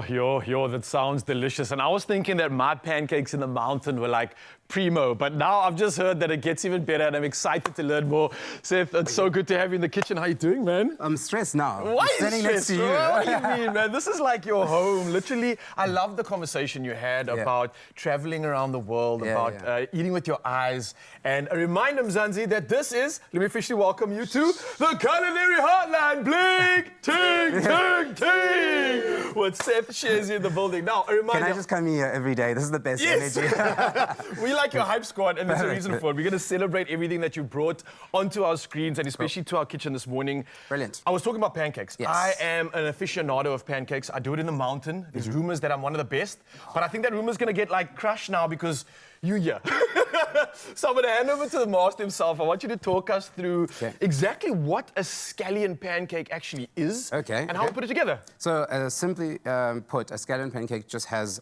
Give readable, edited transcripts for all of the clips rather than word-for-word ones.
That sounds delicious. And I was thinking that my pancakes in the mountain were like primo, but now I've just heard that it gets even better, and I'm excited to learn more. Seth, it's so good to have you in the kitchen. How you doing, man? I'm stressed now. Why I'm standing next to you. What do you mean, man? This is like your home. Literally, I love the conversation you had about traveling around the world, eating with your eyes. And a reminder, Mzansi, that this is, let me officially welcome you to the Culinary Hotline. Blink, ting, ting, ting. With Seth, Shezi in the building. Now, a reminder. Can I just come here every day? This is the best energy. We like your hype squad, and there's a reason for it. We're going to celebrate everything that you brought onto our screens, and especially to our kitchen this morning. Brilliant. I was talking about pancakes. Yes. I am an aficionado of pancakes. I do it in the mountain. There's rumors that I'm one of the best, but I think that rumor's going to get like crushed now because you're here. So I'm going to hand over to the master himself. I want you to talk us through exactly what a scallion pancake actually is and how we put it together. So simply put, a scallion pancake just has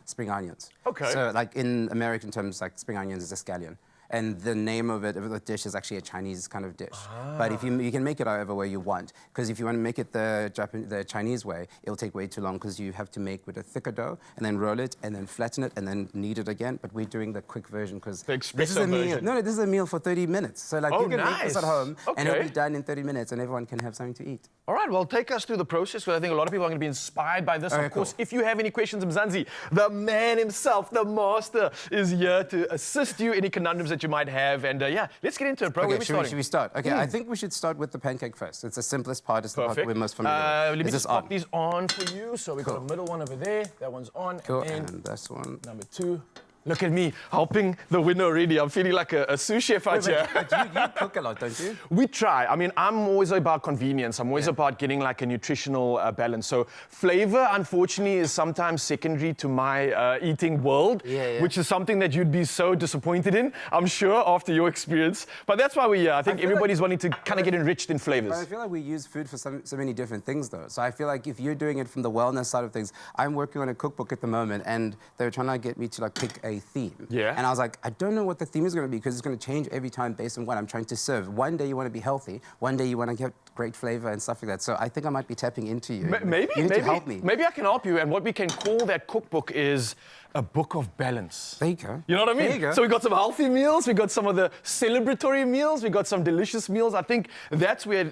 spring onions. Okay. So like in American terms, like spring onions is a scallion. And the name of the dish is actually a Chinese kind of dish. But if you can make it however way you want. Because if you want to make it the Chinese way, it'll take way too long because you have to make with a thicker dough and then roll it and then flatten it and then knead it again. But we're doing the quick version because this is a meal. No, this is a meal for 30 minutes. So like you can make this at home and it'll be done in 30 minutes and everyone can have something to eat. All right, well, take us through the process because I think a lot of people are going to be inspired by this. Of course, if you have any questions, Mzansi, the man himself, the master, is here to assist you any conundrums that you might have. And let's get into it, bro. Okay, should we start? Okay, I think we should start with the pancake first. It's the simplest part. It's the part we're most familiar with. Let me just pop these on for you. So we've got a middle one over there. That one's on. Cool, and this one. Number 2. Look at me, helping the winner already. I'm feeling like a sous chef out here. But you cook a lot, don't you? We try. I mean, I'm always about convenience. I'm always about getting like a nutritional balance. So flavor, unfortunately, is sometimes secondary to my eating world, which is something that you'd be so disappointed in, I'm sure, after your experience. But that's why we're here. I think everybody's wanting to kind of get enriched in flavors. But I feel like we use food for so many different things, though. So I feel like if you're doing it from the wellness side of things, I'm working on a cookbook at the moment, and they're trying to get me to like pick a theme. And I was like, I don't know what the theme is going to be because it's going to change every time based on what I'm trying to serve. One day you want to be healthy, one day you want to get great flavor and stuff like that. So I think I might be tapping into you. Maybe you need to help me. Maybe I can help you, and what we can call that cookbook is a book of balance. There you go. You know what I mean? There you go. So we got some healthy meals, we got some of the celebratory meals, we got some delicious meals. I think that's where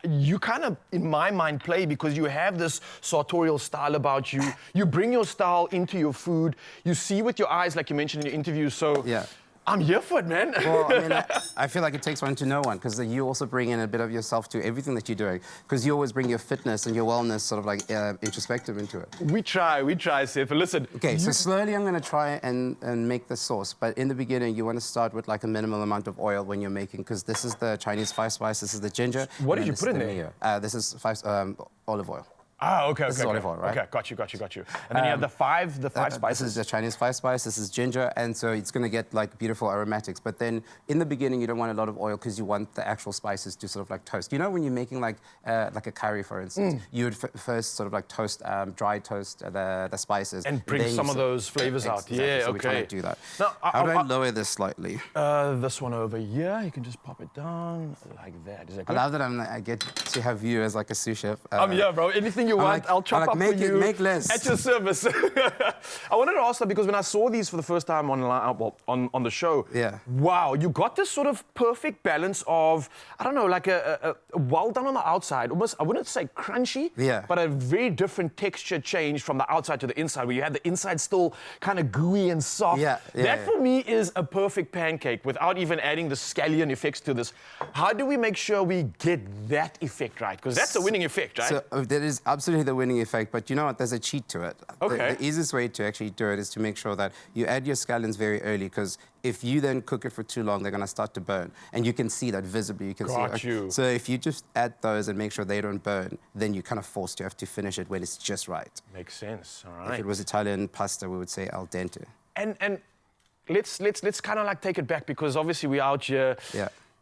you kind of, in my mind, play because you have this sartorial style about you. You bring your style into your food. You see with your eyes, like you mentioned in your interview. So I'm here for it, man. Well, I mean, I feel like it takes one to know one because you also bring in a bit of yourself to everything that you're doing because you always bring your fitness and your wellness sort of like introspective into it. We try, Seth. But listen. Okay, so slowly I'm going to try and make the sauce. But in the beginning, you want to start with like a minimal amount of oil when you're making because this is the Chinese 5 spice, this is the ginger. What did you put in there? This is olive oil. Ah, okay. This is olive oil, right? Okay, got you. And then you have the five spices. This is the Chinese 5 spice, this is ginger, and so it's going to get like beautiful aromatics. But then in the beginning, you don't want a lot of oil because you want the actual spices to sort of like toast. You know when you're making like a curry, for instance, you would first sort of like toast, dry toast the spices. And bring some of those flavors out. Exactly. Yeah, so okay. we're trying to do that. Now, how do I lower this slightly? This one over here, you can just pop it down like that. Is that good? I love that I get to have you as like a sous chef. Yeah, bro. Anything you want, I'll chop up for you. Make less. At your service. I wanted to ask that because when I saw these for the first time on the show, wow, you got this sort of perfect balance of, I don't know, like a well done on the outside, almost, I wouldn't say crunchy, but a very different texture change from the outside to the inside, where you had the inside still kind of gooey and soft. That for me is a perfect pancake without even adding the scallion effects to this. How do we make sure we get that effect right? Because that's a winning effect, right? So that is absolutely the winning effect, but you know what, there's a cheat to it. The easiest way to actually do it is to make sure that you add your scallions very early, because if you then cook it for too long, they're going to start to burn. And you can see that visibly. You can see. So if you just add those and make sure they don't burn, then you're kind of forced to have to finish it when it's just right. Makes sense. All right. If it was Italian pasta, we would say al dente. And let's kind of like take it back, because obviously we're out here.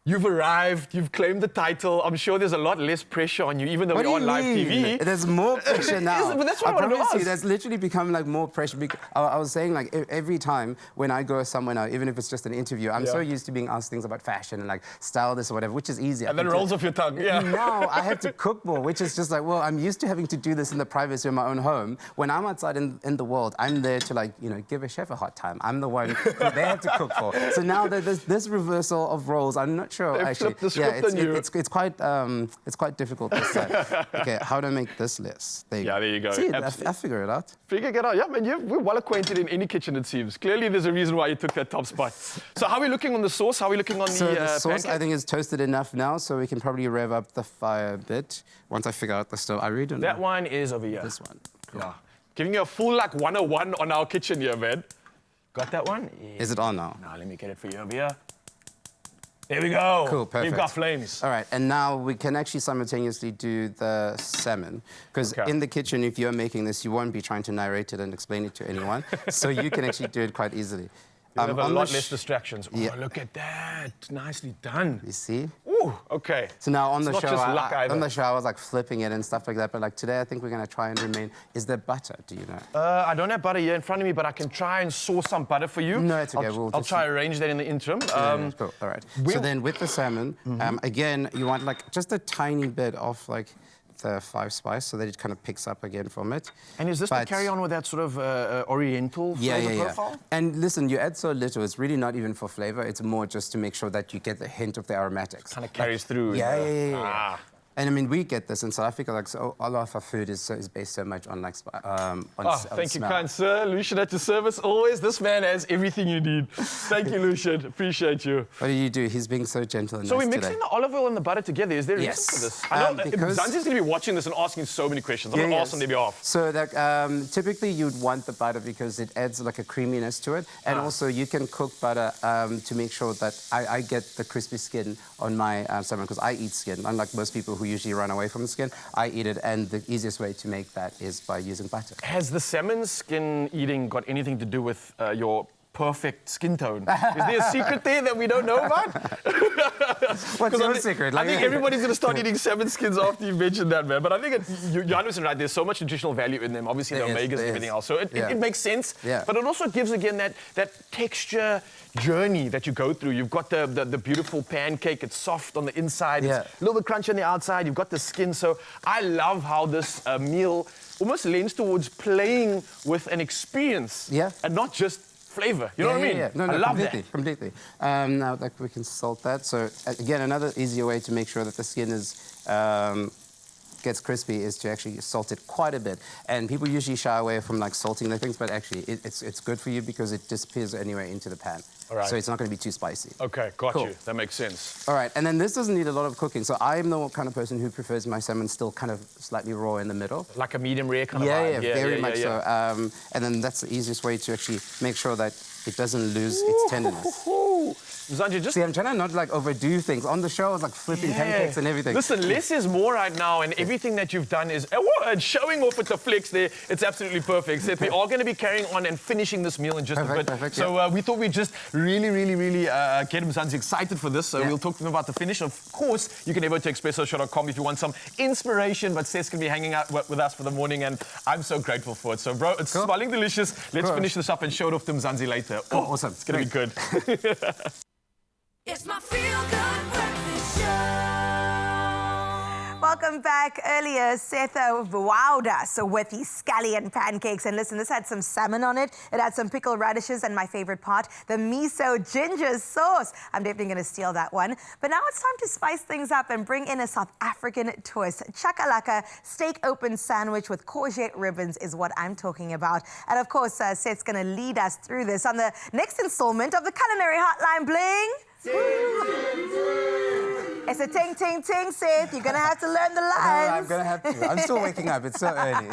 You've arrived, you've claimed the title. I'm sure there's a lot less pressure on you, even though we're on live TV. There's more pressure now. But that's what I wanted to ask. There's literally become like more pressure. I was saying like every time when I go somewhere now, even if it's just an interview, I'm so used to being asked things about fashion and like style this or whatever, which is easy. And then rolls off your tongue, yeah. Now I have to cook more, which is just like, well, I'm used to having to do this in the privacy of my own home. When I'm outside in the world, I'm there to like, you know, give a chef a hard time. I'm the one who they have to cook for. So now there's this reversal of roles. I'm not sure actually. It's quite difficult this time. Okay, how to make this less? There you go. See, I figure it out. Figure it out. Yeah, man, we're well acquainted in any kitchen, it seems. Clearly, there's a reason why you took that top spot. So how are we looking on the sauce? How are we looking on the sauce, pancake? I think, is toasted enough now, so we can probably rev up the fire a bit. Once I figure out the stove, I really don't know. That one is over here. This one. Cool. Yeah. Giving you a full, like, 101 on our kitchen here, man. Got that one? Yeah. Is it on now? Now, let me get it for you over here. There we go. Cool, perfect. We've got flames. All right, and now we can actually simultaneously do the salmon. Because in the kitchen, if you're making this, you won't be trying to narrate it and explain it to anyone. So you can actually do it quite easily. You have a lot less distractions. Oh, look at that. Nicely done. You see? Ooh, okay. So now on the show, on the show, I was like flipping it and stuff like that. But like today, I think we're going to try and remain. Is there butter? Do you know? I don't have butter here in front of me, but I can try and source some butter for you. No, it's okay. I'll try to arrange that in the interim. Cool. All right. So then with the salmon, again, you want like just a tiny bit of like the 5 spice so that it kind of picks up again from it. And is this to carry on with that sort of oriental flavor profile? And listen, you add so little, it's really not even for flavor, it's more just to make sure that you get the hint of the aromatics. Kind of carries through. Yeah. And I mean, we get this in South Africa, like, so all of our food is based so much on, like, thank you, kind sir. Lucian at your service always. This man has everything you need. Thank you, Lucian. Appreciate you. What do you do? He's being so gentle and So nice we're mixing the olive oil and the butter together. Is there a reason for this? I know Zanzi's going to be watching this and asking so many questions. I'm going to ask on their behalf. So that, typically you'd want the butter because it adds like a creaminess to it. And also you can cook butter to make sure that I get the crispy skin on my salmon because I eat skin, unlike most people who usually run away from the skin. I eat it, and the easiest way to make that is by using butter. Has the salmon skin eating got anything to do with your perfect skin tone? Is there a secret there that we don't know about? What's your secret? I think everybody's going to start eating salmon skins after you mentioned that, man. But I think you're 100% right. There's so much nutritional value in them. Obviously, the omegas and everything else. So it makes sense. Yeah. But it also gives, again, that texture journey that you go through. You've got the beautiful pancake. It's soft on the inside. It's a little bit crunchy on the outside. You've got the skin. So I love how this meal almost leans towards playing with an experience and not just flavor. You know what I mean? No, I love completely. Now like, we can salt that. So again, another easier way to make sure that the skin is gets crispy is to actually salt it quite a bit. And people usually shy away from like salting their things, but actually it's good for you because it disappears anyway into the pan. All right. So it's not going to be too spicy. Okay, got you. That makes sense. All right, and then this doesn't need a lot of cooking. So I'm the kind of person who prefers my salmon still kind of slightly raw in the middle. Like a medium rare kind of vibe. Yeah, very much so. And then that's the easiest way to actually make sure that it doesn't lose its tenderness. Zanji, just... See, I'm trying to not like overdo things. On the show, I was like flipping pancakes and everything. Listen, less is more right now, and everything that you've done is... and showing off with the flex there, it's absolutely perfect. Seth, we are going to be carrying on and finishing this meal in just a bit. So we thought we'd just really get Zanzi excited for this. So we'll talk to them about the finish. Of course, you can go to expressoshow.com if you want some inspiration, but Seth's going to be hanging out with us for the morning, and I'm so grateful for it. So, bro, it's smelling delicious. Let's finish this up and show it off to Mzansi later. Oh, awesome. It's going to be good. It's my feel-good breakfast show. Welcome back. Earlier, Seth wowed us with the scallion pancakes. And listen, this had some salmon on it. It had some pickled radishes, and my favorite part, the miso ginger sauce. I'm definitely going to steal that one. But now it's time to spice things up and bring in a South African twist. Chakalaka steak open sandwich with courgette ribbons is what I'm talking about. And of course, Seth's going to lead us through this on the next installment of the Culinary Hotline Bling. It's a ting, ting, ting, Seth. You're going to have to learn the lines. I'm going to have to. I'm still waking up. It's so early.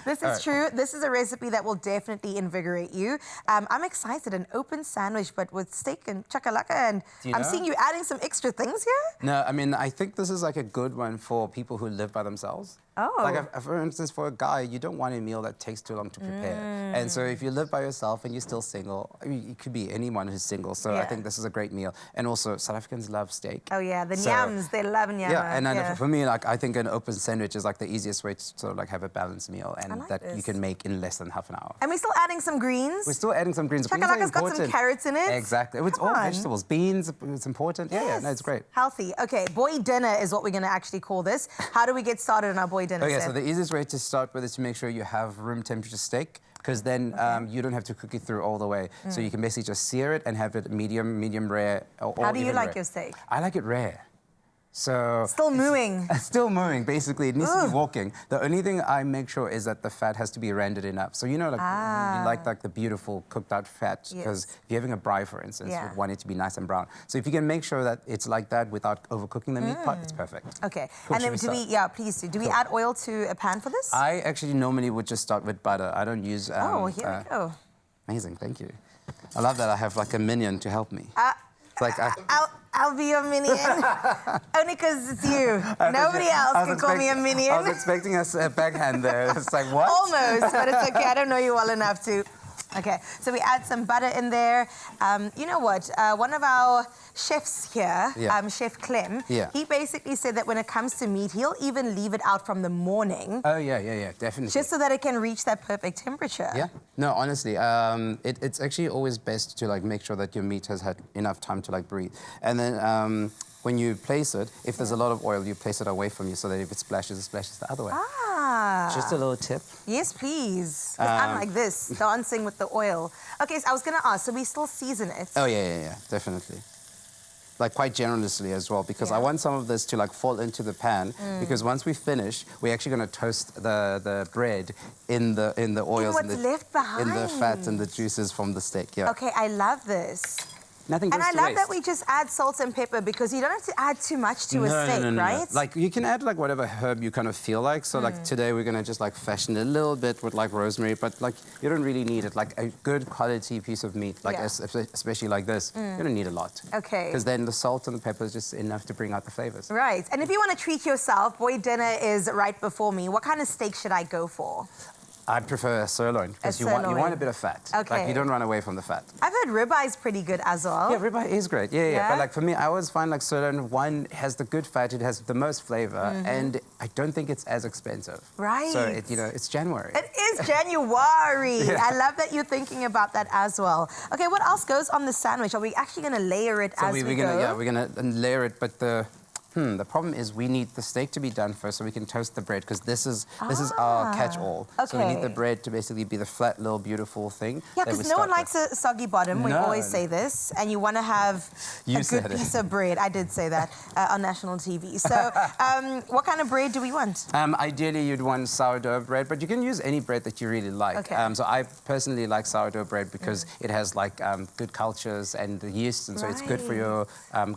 This is true. This is a recipe that will definitely invigorate you. I'm excited. An open sandwich, but with steak and chakalaka. And I'm seeing you adding some extra things here. No, I mean, I think this is like a good one for people who live by themselves. Oh. Like, for instance, for a guy, you don't want a meal that takes too long to prepare. And so if you live by yourself and you're still single, I mean, it could be anyone who's single. So I think this is a great meal. And also, South Africans love steak. Oh, yeah, the nyams, they love nyama. Yeah, and then for me, like, I think an open sandwich is like the easiest way to sort of like have a balanced meal and that you can make in less than half an hour. And we're still adding some greens. We're still adding some greens. Chakalaka's got some carrots in it. Exactly. It's all vegetables. Beans, it's important. Yes. Yeah, no, it's great. Healthy. Okay, boy dinner is what we're going to actually call this. How do we get started on our boy dinner? Okay, so the easiest way to start with is to make sure you have room temperature steak, because then you don't have to cook it through all the way. So you can basically just sear it and have it medium rare. Or How do you like rare. your steak? I like it rare. So still mooing. Still mooing, basically. It needs to be walking. The only thing I make sure is that the fat has to be rendered enough. So you know, like you like the beautiful cooked out fat, because if you're having a braai, for instance, you want it to be nice and brown. So if you can make sure that it's like that without overcooking the meat part, it's perfect. Okay. Cool, and then do we? Yeah, please do. Do we add oil to a pan for this? I actually normally would just start with butter. I don't use. Oh, here we go. Amazing, thank you. I love that I have like a minion to help me. It's like I'll be your minion. Only because it's you. Nobody else can call me a minion. I was expecting a backhand there. It's like, what? Almost, but it's okay. I don't know you well enough to. Okay, so we add some butter in there. You know what? One of our chefs here, Chef Clem, he basically said that when it comes to meat, he'll even leave it out from the morning. Oh, yeah, definitely. Just so that it can reach that perfect temperature. Yeah, no, honestly, it's actually always best to like make sure that your meat has had enough time to like breathe. And then when you place it, if there's a lot of oil, you place it away from you so that if it splashes the other way. Just a little tip. Yes, please. I'm like this, dancing with the oil. Okay, so I was going to ask, so we still season it? Oh, yeah, definitely. Like quite generously as well, because I want some of this to like fall into the pan, because once we finish, we're actually going to toast the bread in the oils and what's left behind. in the fat and the juices from the steak. Yeah. Okay, I love this. Nothing goes and I to love waste. that we just add salt and pepper, because you don't have to add too much to a steak, right? Like you can add like whatever herb you kind of feel like. So like today we're gonna just like fashion it a little bit with like rosemary, but like you don't really need it. Like a good quality piece of meat, like especially like this, you don't need a lot. Okay. Because then the salt and the pepper is just enough to bring out the flavors. Right. And if you want to treat yourself, boy dinner is right before me. What kind of steak should I go for? I prefer a sirloin, because you want a bit of fat. Okay. Like you don't run away from the fat. I've heard ribeye is pretty good as well. Yeah, ribeye is great. Yeah. But like for me, I always find like sirloin, one has the good fat, it has the most flavor, and I don't think it's as expensive. Right. So it's January. It is January. I love that you're thinking about that as well. Okay, what else goes on the sandwich? Are we actually going to layer it as we go? Yeah, we're gonna layer it, but the problem is we need the steak to be done first so we can toast the bread, because this is our catch-all. Okay. So we need the bread to basically be the flat, little, beautiful thing. Yeah, because no one likes a soggy bottom. We always say this. And you want to have a good piece of bread. I did say that on national TV. So what kind of bread do we want? Ideally, you'd want sourdough bread, but you can use any bread that you really like. Okay. So I personally like sourdough bread because it has like good cultures and the yeast, and so it's good for your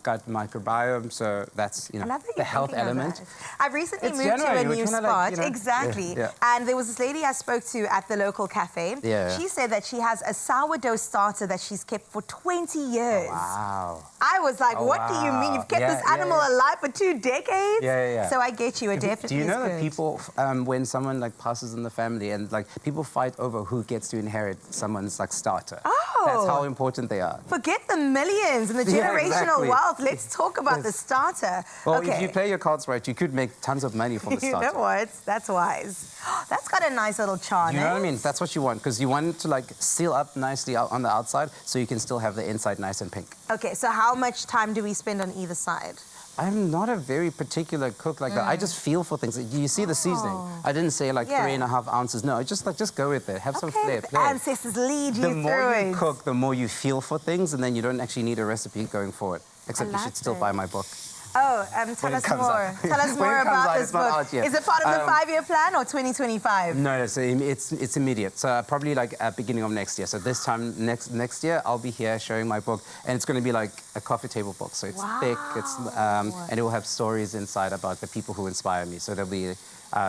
gut microbiome. So that's the health element. I've recently moved to a new spot. Exactly. And there was this lady I spoke to at the local cafe. She said that she has a sourdough starter that she's kept for 20 years. Oh, wow. I was like, what do you mean? You've kept this animal alive for 2 decades? So I get you. It definitely Do you know is that good. people, when someone like passes in the family, and like people fight over who gets to inherit someone's like starter? Oh. That's how important they are. Forget the millions and the generational wealth. Let's talk about the starter. Well, if you play your cards right, you could make tons of money from the starter. You know what? That's wise. That's got a nice little charm. You know what I mean? That's what you want, because you want it to like seal up nicely on the outside, so you can still have the inside nice and pink. Okay, so how much time do we spend on either side? I'm not a very particular cook like that. I just feel for things. You see the seasoning. I didn't say like 3.5 ounces. No, just go with it. Have some flair. The ancestors lead you through it. The more you cook, the more you feel for things, and then you don't actually need a recipe going forward. Except you should still buy my book. Oh, tell us more. Tell us more about this book. Is it part of the 5-year plan or 2025? No, it's immediate. So probably like at beginning of next year. So this time next year, I'll be here showing my book, and it's going to be like a coffee table book. So it's thick. It's and it will have stories inside about the people who inspire me. So there'll be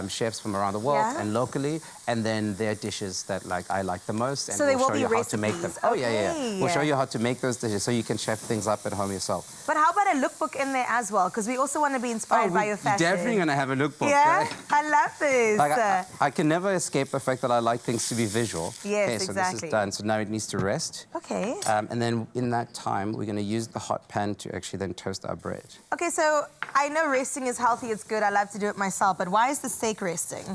chefs from around the world and locally, and then their dishes that like I like the most, and so they we'll will show be you how to make them. Oh yeah. We'll show you how to make those dishes so you can chef things up at home yourself. But how about a lookbook in there as well? Because we also want to be inspired by your fashion. You're definitely gonna have a lookbook. Yeah, right? I love this. Like, I can never escape the fact that I like things to be visual. Yes, okay, so exactly. this is done, so now it needs to rest. Okay. And then in that time, we're gonna use the hot pan to actually then toast our bread. Okay, so I know resting is healthy, it's good, I love to do it myself, but why is the steak resting?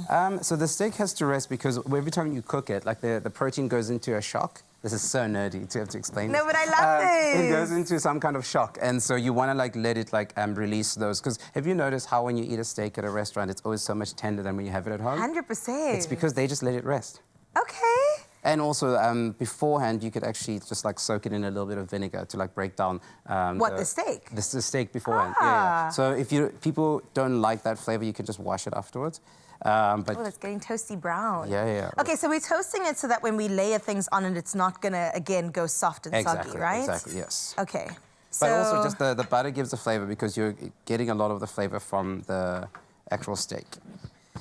So the steak has to rest because every time you cook it, like the protein goes into a shock. This is so nerdy to have to explain. No, but I love this. It goes into some kind of shock, and so you want to like let it like release those. Because have you noticed how when you eat a steak at a restaurant, it's always so much tender than when you have it at home? 100%. It's because they just let it rest. Okay. And also, beforehand, you could actually just like soak it in a little bit of vinegar to like break down the steak? The steak beforehand. Yeah. So if people don't like that flavor, you can just wash it afterwards. But it's getting toasty brown. Yeah. Okay, so we're toasting it so that when we layer things on it, it's not gonna again go soft and soggy, right? Exactly. Yes. Okay. But also, just the butter gives the flavor because you're getting a lot of the flavor from the actual steak.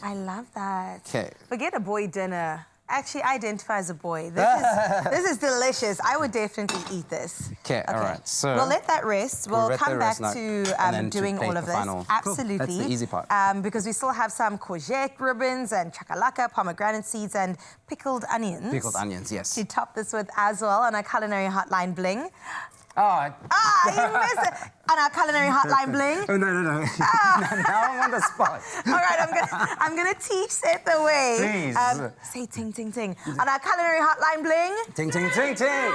I love that. Okay. Forget a boy dinner. Actually, I identify as a boy. This is delicious. I would definitely eat this. Okay, all right. So we'll let that rest. We'll come back to doing all of this. Absolutely. Cool. That's the easy part. Because we still have some courgette ribbons and chakalaka, pomegranate seeds, and pickled onions. Pickled onions, yes. To top this with as well on our Culinary Hotline Bling. Oh, you missed it. On our Culinary Hotline Bling. Oh, no. Now I'm on the spot. All right, I'm gonna teach Seth the way. Please. Say ting, ting, ting. On our Culinary Hotline Bling. Ting, ting, ting, ting.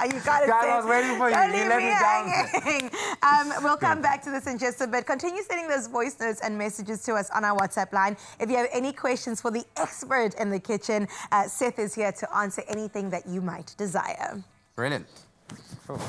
You got it, God, I was waiting for you. Don't You leave let me me hanging. We'll come back to this in just a bit. Continue sending those voice notes and messages to us on our WhatsApp line. If you have any questions for the expert in the kitchen, Seth is here to answer anything that you might desire. Brilliant. Cool.